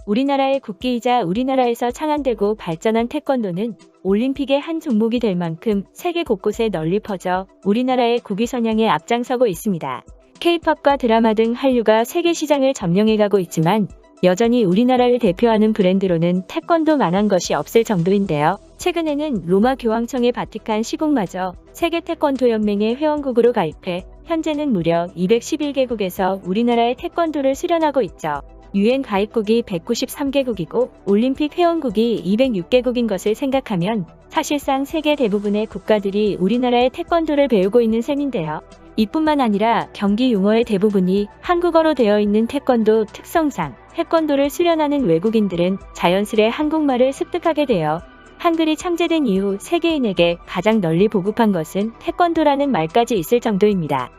우리나라의 국기이자 우리나라에서 창안되고 발전한 태권도는 올림픽의 한 종목이 될 만큼 세계 곳곳에 널리 퍼져 우리나라의 국위 선양에 앞장서고 있습니다. K-팝과 드라마 등 한류가 세계 시장을 점령해가고 있지만 여전히 우리나라를 대표하는 브랜드로는 태권도만한 것이 없을 정도인데요. 최근에는 로마 교황청의 바티칸 시국마저 세계 태권도 연맹의 회원국으로 가입해 현재는 무려 211개국에서 우리나라의 태권도를 수련하고 있죠. UN 가입국이 193개국이고 올림픽 회원국이 206개국인 것을 생각하면 사실상 세계 대부분의 국가들이 우리나라의 태권도를 배우고 있는 셈인데요. 이뿐만 아니라 경기 용어의 대부분이 한국어로 되어 있는 태권도 특성상 태권도를 수련하는 외국인들은 자연스레 한국말을 습득하게 되어 한글이 창제된 이후 세계인에게 가장 널리 보급한 것은 태권도라는 말까지 있을 정도입니다.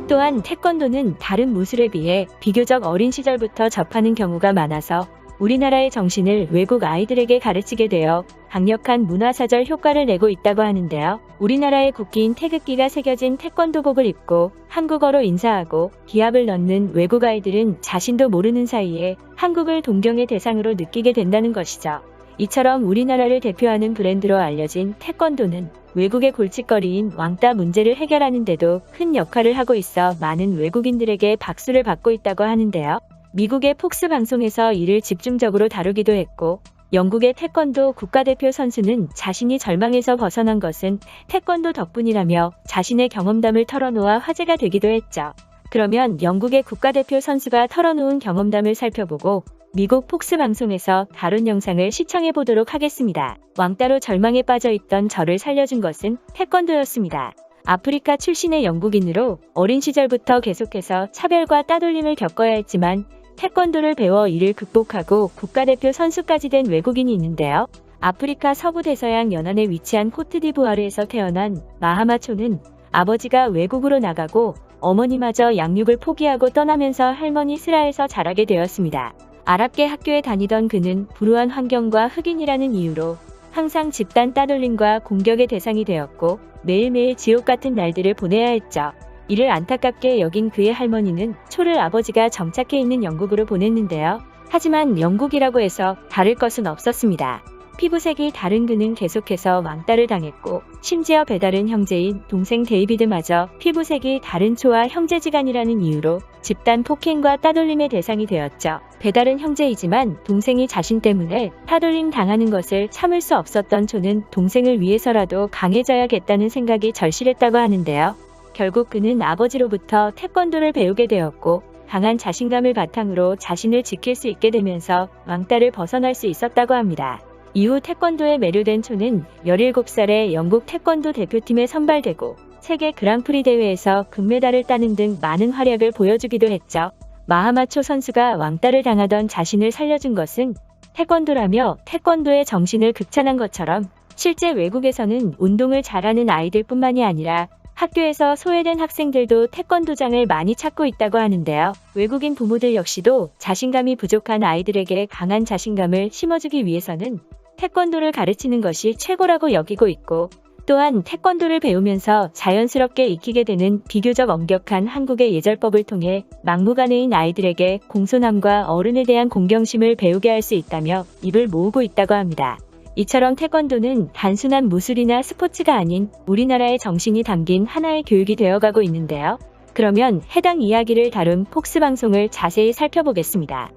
또한 태권도는 다른 무술에 비해 비교적 어린 시절부터 접하는 경우가 많아서 우리나라의 정신을 외국 아이들에게 가르치게 되어 강력한 문화사절 효과를 내고 있다고 하는데요. 우리나라의 국기인 태극기가 새겨진 태권도복을 입고 한국어로 인사하고 기합을 넣는 외국 아이들은 자신도 모르는 사이에 한국을 동경의 대상으로 느끼게 된다는 것이죠. 이처럼 우리나라를 대표하는 브랜드로 알려진 태권도는 외국의 골칫거리인 왕따 문제를 해결하는 데도 큰 역할을 하고 있어 많은 외국인들에게 박수를 받고 있다고 하는데요. 미국의 폭스 방송에서 이를 집중적으로 다루기도 했고 영국의 태권도 국가대표 선수는 자신이 절망에서 벗어난 것은 태권도 덕분이라며 자신의 경험담을 털어놓아 화제가 되기도 했죠. 그러면 영국의 국가대표 선수가 털어놓은 경험담을 살펴보고 미국 폭스 방송에서 다룬 영상을 시청해 보도록 하겠습니다. 왕따로 절망에 빠져있던 저를 살려준 것은 태권도였습니다. 아프리카 출신의 영국인으로 어린 시절부터 계속해서 차별과 따돌림을 겪어야 했지만 태권도를 배워 이를 극복하고 국가대표 선수까지 된 외국인이 있는데요. 아프리카 서부 대서양 연안에 위치한 코트디부아르에서 태어난 마하마초는 아버지가 외국으로 나가고 어머니마저 양육을 포기하고 떠나면서 할머니 스라에서 자라게 되었습니다. 아랍계 학교에 다니던 그는 불우한 환경과 흑인이라는 이유로 항상 집단 따돌림과 공격의 대상이 되었고 매일매일 지옥 같은 날들을 보내야 했죠. 이를 안타깝게 여긴 그의 할머니는 초를 아버지가 정착해 있는 영국으로 보냈는데요. 하지만 영국이라고 해서 다를 것은 없었습니다. 피부색이 다른 그는 계속해서 왕따를 당했고 심지어 배다른 형제인 동생 데이비드마저 피부색이 다른 초와 형제지간이라는 이유로 집단 폭행과 따돌림의 대상이 되었죠. 배다른 형제이지만 동생이 자신 때문에 따돌림 당하는 것을 참을 수 없었던 초는 동생을 위해서라도 강해져야겠다는 생각이 절실했다고 하는데요. 결국 그는 아버지로부터 태권도를 배우게 되었고 강한 자신감을 바탕으로 자신을 지킬 수 있게 되면서 왕따를 벗어날 수 있었다고 합니다. 이후 태권도에 매료된 초는 17살에 영국 태권도 대표팀에 선발되고 세계 그랑프리 대회에서 금메달을 따는 등 많은 활약을 보여주기도 했죠. 마하마초 선수가 왕따를 당하던 자신을 살려준 것은 태권도라며 태권도의 정신을 극찬한 것처럼 실제 외국에서는 운동을 잘하는 아이들뿐만이 아니라 학교에서 소외된 학생들도 태권도장을 많이 찾고 있다고 하는데요. 외국인 부모들 역시도 자신감이 부족한 아이들에게 강한 자신감을 심어주기 위해서는 태권도를 가르치는 것이 최고라고 여기고 있고 또한 태권도를 배우면서 자연스럽게 익히게 되는 비교적 엄격한 한국의 예절법을 통해 막무가내인 아이들에게 공손함과 어른에 대한 공경심을 배우게 할 수 있다며 입을 모으고 있다고 합니다. 이처럼 태권도는 단순한 무술이나 스포츠가 아닌 우리나라의 정신이 담긴 하나의 교육이 되어가고 있는데요. 그러면 해당 이야기를 다룬 폭스 방송을 자세히 살펴보겠습니다.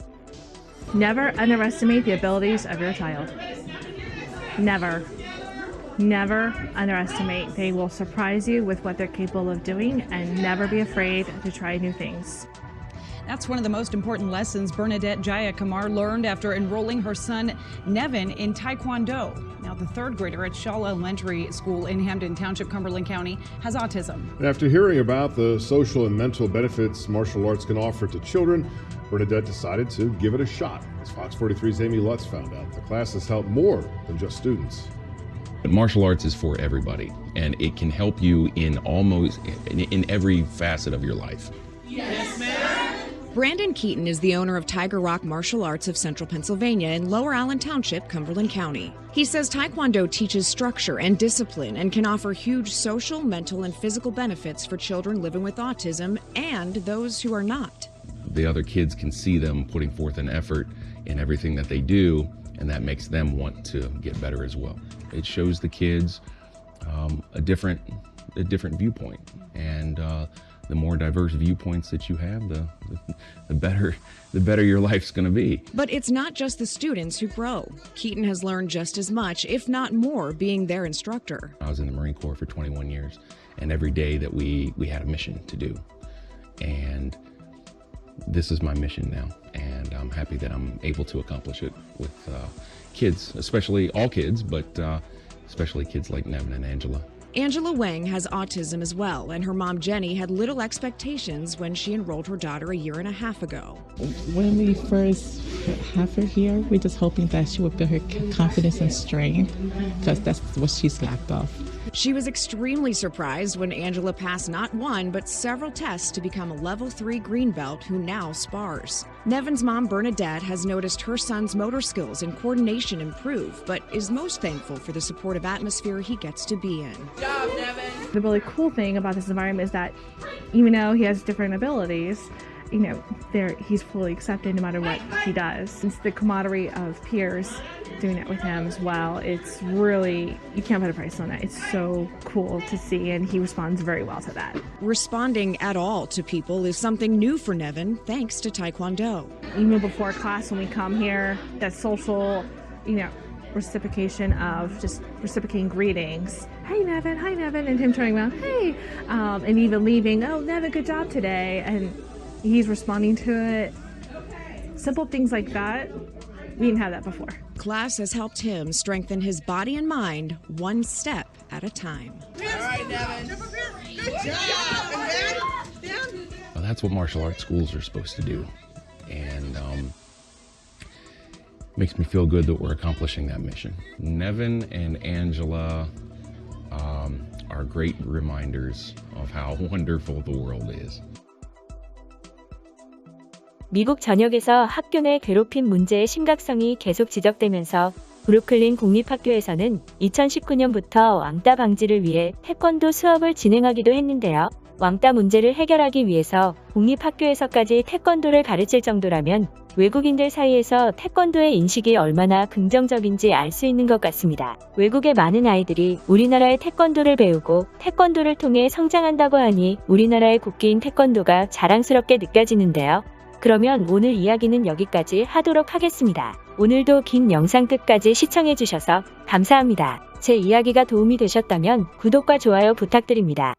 Never underestimate the abilities of your child. Never. Never underestimate. They will surprise you with what they're capable of doing and never be afraid to try new things. That's one of the most important lessons Bernadette Jayakumar learned after enrolling her son Nevin in Taekwondo. Now, the third grader at Shaw Elementary School in Hampden Township, Cumberland County, has autism. And after hearing about the social and mental benefits martial arts can offer to children, Bernadette decided to give it a shot. As Fox 43's Amy Lutz found out, the class has helped more than just students. But martial arts is for everybody, and it can help you in every facet of your life. Yes, ma'am. Brandon Keaton is the owner of Tiger Rock Martial Arts of Central Pennsylvania in Lower Allen Township, Cumberland County. He says Taekwondo teaches structure and discipline and can offer huge social, mental, and physical benefits for children living with autism and those who are not. the other kids can see them putting forth an effort in everything that they do, and that makes them want to get better as well. It shows the kids a different viewpoint, and the more diverse viewpoints that you have, the better your life's going to be. But it's not just the students who grow. Keaton has learned just as much, if not more, being their instructor. I was in the Marine Corps for 21 years, and every day that we had a mission to do. And this is my mission now, and I'm happy that I'm able to accomplish it with kids, especially all kids, but especially kids like Nevin and Angela. Angela Wang has autism as well, and her mom Jenny had little expectations when she enrolled her daughter a year and a half ago. When we first have her here, we're just hoping that she would build her confidence and strength, because that's what she's lacked of. She was extremely surprised when Angela passed not one, but several tests to become a level 3 green belt who now spars. Nevin's mom, Bernadette, has noticed her son's motor skills and coordination improve, but is most thankful for the supportive atmosphere he gets to be in. The really cool thing about this environment is that even though he has different abilities, you know, he's fully accepted no matter what he does. It's the camaraderie of peers doing it with him as well. It's really, you can't put a price on that. It's so cool to see, and he responds very well to that. Responding at all to people is something new for Nevin, thanks to Taekwondo. Even before class, when we come here, that social, you know, reciprocation of just reciprocating greetings. Hey, Nevin, and him turning around, hey, and even leaving, oh, Nevin, good job today, and he's responding to it. Simple things like that, we didn't have that before. Class has helped him strengthen his body and mind one step at a time. All right, Nevin. Good job. Well, that's what martial arts schools are supposed to do, and makes me feel good that we're accomplishing that mission. Nevin and Angela are great reminders of how wonderful the world is. 미국 전역에서 학교 내 괴롭힘 문제의 심각성이 계속 지적되면서 브루클린 공립학교에서는 2019년부터 왕따 방지를 위해 태권도 수업을 진행하기도 했는데요. 왕따 문제를 해결하기 위해서 공립학교에서까지 태권도를 가르칠 정도라면 외국인들 사이에서 태권도의 인식이 얼마나 긍정적인지 알 수 있는 것 같습니다. 외국의 많은 아이들이 우리나라의 태권도를 배우고 태권도를 통해 성장한다고 하니 우리나라의 국기인 태권도가 자랑스럽게 느껴지는데요. 그러면 오늘 이야기는 여기까지 하도록 하겠습니다. 오늘도 긴 영상 끝까지 시청해주셔서 감사합니다. 제 이야기가 도움이 되셨다면 구독과 좋아요 부탁드립니다.